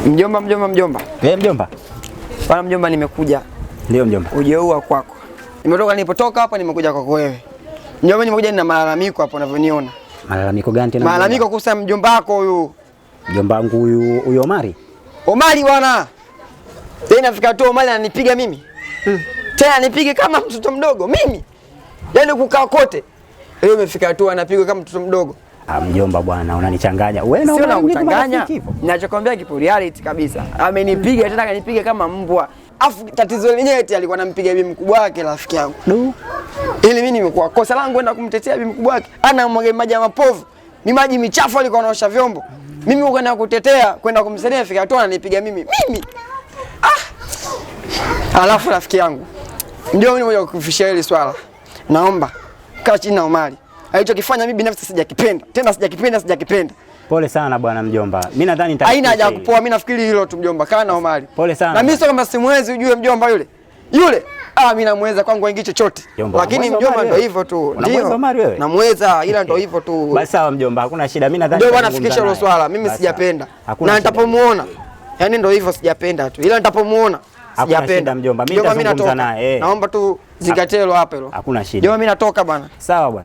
Mjomba. Mjomba. Bana mjomba, nimekuja. Ndio mjomba. Ujeua kwako. Nilipotoka hapa nimekuja kwako wewe. Mjomba, nimekuja nina malalamiko hapo unavyoniona. Malalamiko gani tena? Malalamiko kuhusu mjomba wako huyu. Mjomba wangu huyu Omari. Omari bwana. Tena fika tu Omari ananipiga mimi. Tena anipige kama mtoto mdogo mimi. Yaani kukaa kote. Leo imefika tu anapiga kama mtoto mdogo. Mjomba bwana, unanichanganya. Wewe sio unakuchanganya. Ninachokwambia kipo reality kabisa. Amenipiga tena akanipiga kama mbwa. Afu tatizo lenyewe eti alikuwa anampiga bibi mkubwa wake rafiki yangu. Ili mimi nimekuwa kosa langu kwenda kumtetea bibi mkubwa wake. Ana mwaga maji ya mapovu. Ni maji michafu alikuwa anaosha vyombo. Mimi kwenda kutetea, kwenda kumsaidia fika tu ananipiga mimi. Alafu rafiki yangu. Ndio mimi moja kukufishia hili swala. Naomba kaa chini na Omari. Alichokifanya mimi binafsi sijakipenda. Tena sijakipenda. Pole sana bwana mjomba. Mimi nadhani haina haja kupoa, mimi nafikiri hilo tu mjomba. Kaa na Omari. Pole sana. Na mimi sio kama simwezi ujue mjomba yule. Mimi namweza kwangu aingi chochote. Lakini mjomba ndio hivyo tu. Ndio. Namweza ila ndio hivyo tu. Basi sawa mjomba, hakuna shida. Mimi nadhani ndio bwana fikisha hilo swala. Mimi sijapenda. Na nitapomuona. Yaani ndio hivyo sijapenda tu. Ila nitapomuona sijapenda mjomba. Mimi nitazungumza naye. Naomba tu zingatie hilo hapa hilo. Hakuna shida. Ndio mimi natoka bwana. Sawa bwana.